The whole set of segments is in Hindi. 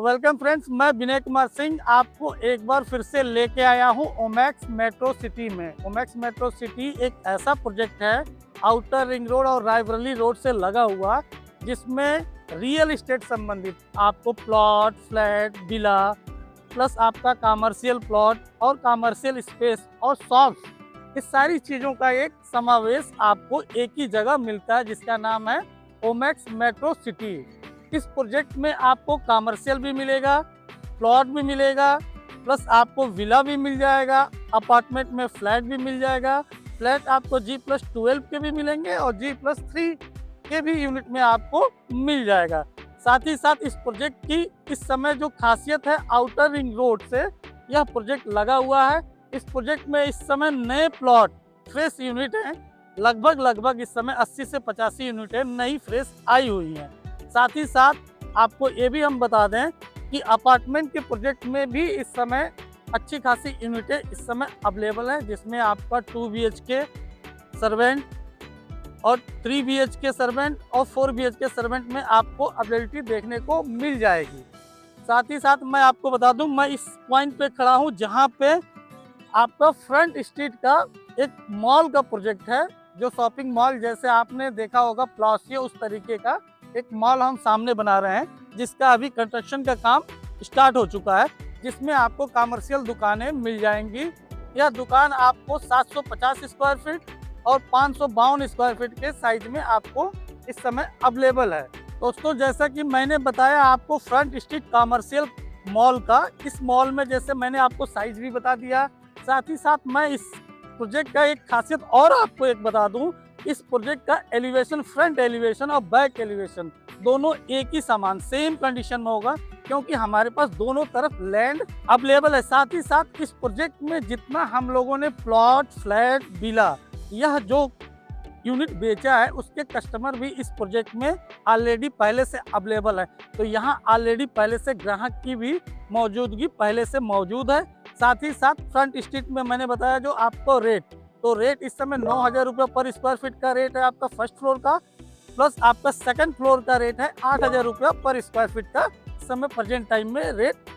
वेलकम फ्रेंड्स, मैं विनय कुमार सिंह आपको एक बार फिर से लेके आया हूँ ओमैक्स मेट्रो सिटी में। ओमैक्स मेट्रो सिटी एक ऐसा प्रोजेक्ट है आउटर रिंग रोड और रायबरेली रोड से लगा हुआ, जिसमें रियल इस्टेट संबंधित आपको प्लॉट, फ्लैट, विला प्लस आपका कमर्शियल प्लॉट और कमर्शियल स्पेस और शॉप्स, इस सारी चीज़ों का एक समावेश आपको एक ही जगह मिलता है, जिसका नाम है ओमैक्स मेट्रो सिटी। इस प्रोजेक्ट में आपको कमर्शियल भी मिलेगा, प्लॉट भी मिलेगा, प्लस आपको विला भी मिल जाएगा, अपार्टमेंट में फ्लैट भी मिल जाएगा। फ्लैट आपको G+12 के भी मिलेंगे और G+3 के भी यूनिट में आपको मिल जाएगा। साथ ही साथ इस प्रोजेक्ट की इस समय जो खासियत है, आउटर रिंग रोड से यह प्रोजेक्ट लगा हुआ है। इस प्रोजेक्ट में इस समय नए प्लॉट फ्रेश यूनिट हैं, लगभग इस समय 80 से 85 यूनिटें नई फ्रेश आई हुई हैं। साथ ही साथ आपको ये भी हम बता दें कि अपार्टमेंट के प्रोजेक्ट में भी इस समय अच्छी खासी यूनिटें इस समय अवेलेबल हैं, जिसमें आपका 2 BHK सर्वेंट और 3 BHK सर्वेंट और 4 BHK सर्वेंट में आपको अवेलेबिलिटी देखने को मिल जाएगी। साथ ही साथ मैं आपको बता दूं, मैं इस पॉइंट पे खड़ा हूं जहां पे आपका फ्रंट स्ट्रीट का एक मॉल का प्रोजेक्ट है, जो शॉपिंग मॉल जैसे आपने देखा होगा प्लासियो, उस तरीके का एक मॉल हम सामने बना रहे हैं, जिसका अभी कंस्ट्रक्शन का काम स्टार्ट हो चुका है, जिसमें आपको कमर्शियल दुकानें मिल जाएंगी। यह दुकान आपको 750 स्क्वायर फीट और 552 स्क्वायर फीट के साइज में आपको इस समय अवेलेबल है। दोस्तों, जैसा कि मैंने बताया आपको फ्रंट स्ट्रीट कमर्शियल मॉल का, इस मॉल में जैसे मैंने आपको साइज भी बता दिया। साथ ही साथ मैं इस प्रोजेक्ट का एक खासियत और आपको एक बता दूं, इस प्रोजेक्ट का एलिवेशन, फ्रंट एलिवेशन और बैक एलिवेशन दोनों एक ही समान सेम कंडीशन में होगा, क्योंकि हमारे पास दोनों तरफ लैंड अवेलेबल है। साथ ही साथ इस प्रोजेक्ट में जितना हम लोगों ने प्लॉट, फ्लैट, विला, यह जो यूनिट बेचा है, उसके कस्टमर भी इस प्रोजेक्ट में ऑलरेडी पहले से अवेलेबल है। तो यहाँ ऑलरेडी पहले से ग्राहक की भी मौजूदगी पहले से मौजूद है। साथ ही साथ फ्रंट स्ट्रीट में मैंने बताया जो आपको रेट, तो रेट इस समय 9,000 रुपये पर स्क्वायर फीट का रेट है आपका फर्स्ट फ्लोर का, प्लस आपका सेकंड फ्लोर का रेट है 8,000 रुपये पर स्क्वायर फीट का इस समय प्रेजेंट टाइम में रेट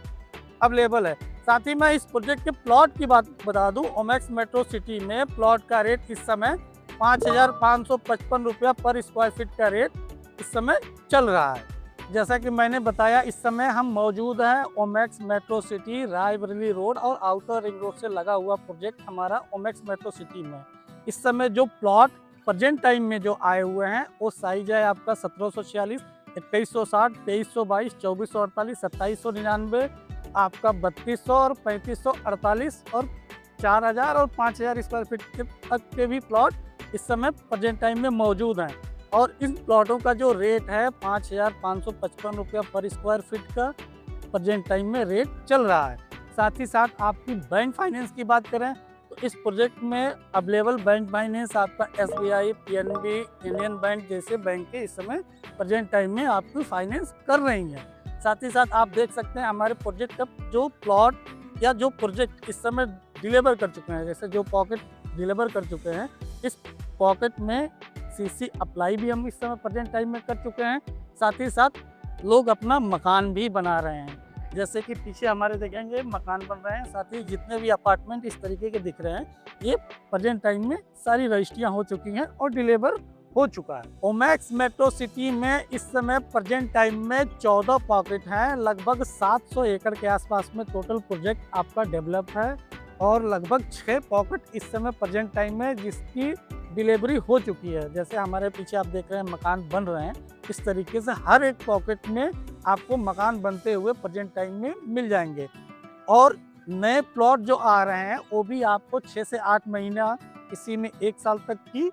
अवेलेबल है। साथ ही मैं इस प्रोजेक्ट के प्लॉट की बात बता दूं, ओमैक्स मेट्रो सिटी में प्लॉट का रेट इस समय 5,555 रुपया पर स्क्वायर फीट का रेट इस समय चल रहा है। जैसा कि मैंने बताया, इस समय हम मौजूद हैं Omaxe metro city, Raebareli road और आउटर रिंग रोड से लगा हुआ प्रोजेक्ट हमारा ओमैक्स मेट्रो सिटी में। इस समय जो प्लॉट प्रेजेंट टाइम में जो आए हुए हैं, वो साइज है आपका 1746, 2160, 2322, 2448, 2799, आपका 3200 और 3548 और 4,000 और 5,000 स्क्वायर फीट तक के भी प्लॉट इस समय प्रेजेंट टाइम में मौजूद हैं। और इन प्लॉटों का जो रेट है 5,555 रुपया पर स्क्वायर फीट का प्रेजेंट टाइम में रेट चल रहा है। साथ ही साथ आपकी बैंक फाइनेंस की बात करें तो इस प्रोजेक्ट में अवेलेबल बैंक फाइनेंस आपका SBI, PNB, इंडियन बैंक जैसे बैंक इस समय प्रेजेंट टाइम में आपकी फाइनेंस कर रही हैं। साथ ही साथ आप देख सकते हैं हमारे प्रोजेक्ट का जो प्लॉट या जो प्रोजेक्ट इस समय डिलीवर कर चुके हैं, जैसे जो पॉकेट डिलीवर कर चुके हैं, इस पॉकेट में CC अप्लाई भी हम इस समय प्रेजेंट टाइम में कर चुके हैं। साथ ही साथ लोग अपना मकान भी बना रहे हैं, जैसे कि पीछे हमारे देखेंगे मकान बन रहे हैं। साथ ही जितने भी अपार्टमेंट इस तरीके के दिख रहे हैं, ये प्रेजेंट टाइम में सारी रजिस्ट्रियाँ हो चुकी हैं और डिलीवर हो चुका है। ओमैक्स मेट्रो सिटी में इस समय प्रेजेंट टाइम में 14 पॉकेट हैं, लगभग 700 एकड़ के आसपास में टोटल प्रोजेक्ट आपका डेवलप है और लगभग 6 पॉकेट इस समय प्रेजेंट टाइम में जिसकी डिलीवरी हो चुकी है। जैसे हमारे पीछे आप देख रहे हैं मकान बन रहे हैं, इस तरीके से हर एक पॉकेट में आपको मकान बनते हुए प्रेजेंट टाइम में मिल जाएंगे। और नए प्लॉट जो आ रहे हैं वो भी आपको 6 से 8 महीना, किसी में 1 साल तक की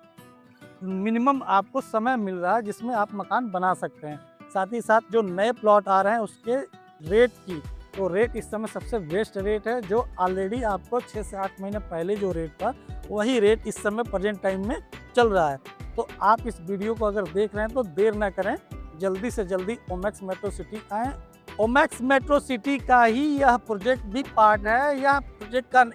मिनिमम आपको समय मिल रहा है, जिसमें आप मकान बना सकते हैं। साथ ही साथ जो नए प्लॉट आ रहे हैं उसके रेट की, तो रेट इस समय सबसे बेस्ट रेट है, जो ऑलरेडी आपको 6 से 8 महीने पहले जो रेट था वही रेट इस समय प्रेजेंट टाइम में चल रहा है। तो आप इस वीडियो को अगर देख रहे हैं तो देर ना करें, जल्दी से जल्दी ओमैक्स मेट्रो सिटी आएँ। ओमैक्स मेट्रो सिटी का ही यह प्रोजेक्ट भी पार्ट है।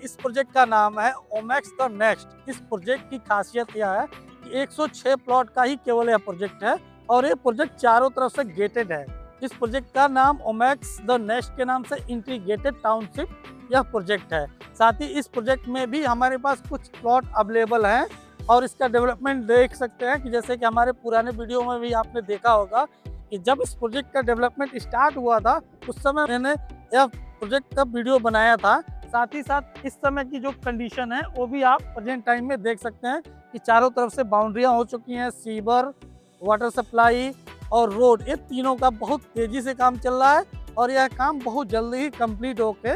इस प्रोजेक्ट का नाम है ओमैक्स द नेक्स्ट। इस प्रोजेक्ट की खासियत यह है कि 106 प्लॉट का ही केवल यह प्रोजेक्ट है और ये प्रोजेक्ट चारों तरफ से गेटेड है। इस प्रोजेक्ट का नाम ओमैक्स द नेस्ट के नाम से इंटीग्रेटेड टाउनशिप यह प्रोजेक्ट है। साथ ही इस प्रोजेक्ट में भी हमारे पास कुछ प्लॉट अवेलेबल हैं और इसका डेवलपमेंट देख सकते हैं कि जैसे कि हमारे पुराने वीडियो में भी आपने देखा होगा कि जब इस प्रोजेक्ट का डेवलपमेंट स्टार्ट हुआ था उस समय मैंने यह प्रोजेक्ट का वीडियो बनाया था। साथ ही साथ इस समय की जो कंडीशन है वो भी आप प्रेजेंट टाइम में देख सकते हैं कि चारों तरफ से बाउंड्रियां हो चुकी हैं, सीवर, वाटर सप्लाई और रोड, ये तीनों का बहुत तेजी से काम चल रहा है और यह काम बहुत जल्दी ही कंप्लीट होके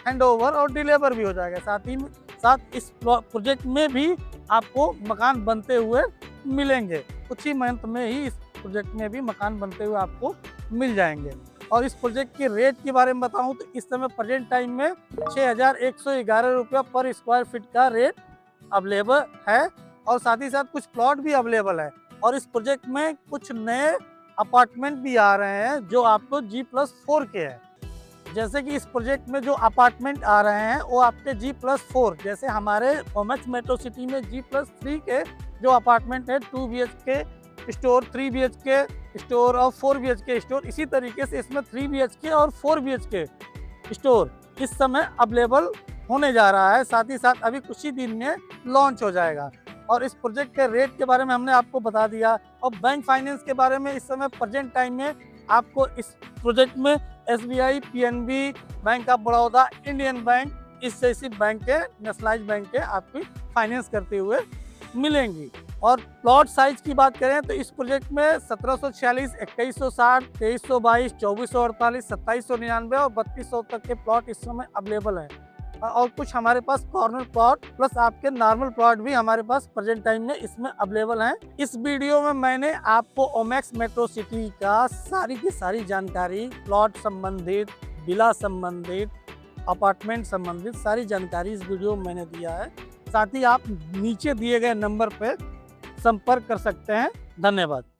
हैंडओवर और डिलीवर भी हो जाएगा। साथ ही साथ इस प्रोजेक्ट में भी आपको मकान बनते हुए मिलेंगे, कुछ ही मंथ में ही इस प्रोजेक्ट में भी मकान बनते हुए आपको मिल जाएंगे। और इस प्रोजेक्ट के रेट के बारे में बताऊं तो इस समय प्रेजेंट टाइम में 6,111 रुपया पर स्क्वायर फीट का रेट अवेलेबल है और साथ ही साथ कुछ प्लॉट भी अवेलेबल है। और इस प्रोजेक्ट में कुछ नए अपार्टमेंट भी आ रहे हैं जो आपको G+4 के हैं। जैसे कि इस प्रोजेक्ट में जो अपार्टमेंट आ रहे हैं वो आपके G+4, जैसे हमारे ओमैक्स मेट्रो सिटी में G+3 के जो अपार्टमेंट है 2 BHK स्टोर, 3 BHK स्टोर और 4 BHK स्टोर, इसी तरीके से इसमें 3 BHK और 4 BHK स्टोर इस समय अवेलेबल होने जा रहा है। साथ ही साथ अभी कुछ ही दिन में लॉन्च हो जाएगा। और इस प्रोजेक्ट के रेट के बारे में हमने आपको बता दिया। और बैंक फाइनेंस के बारे में इस समय प्रेजेंट टाइम में आपको इस प्रोजेक्ट में SBI, PNB, bank of Baroda, Indian bank, इस जैसी बैंक के, नेशनलाइज बैंक के आपकी फाइनेंस करते हुए मिलेंगी। और प्लॉट साइज की बात करें तो इस प्रोजेक्ट में 1746, 2160, 2322, 2448, 2799 और 3200 तक के प्लॉट इस समय अवेलेबल हैं। और कुछ हमारे पास कॉर्नर प्लॉट प्लस आपके नॉर्मल प्लॉट भी हमारे पास प्रेजेंट टाइम में इसमें अवेलेबल हैं। इस वीडियो में मैंने आपको ओमैक्स मेट्रो सिटी का सारी की सारी जानकारी, प्लॉट संबंधित, विला संबंधित, अपार्टमेंट संबंधित सारी जानकारी इस वीडियो में मैंने दिया है। साथ ही आप नीचे दिए गए नंबर पर संपर्क कर सकते हैं। धन्यवाद।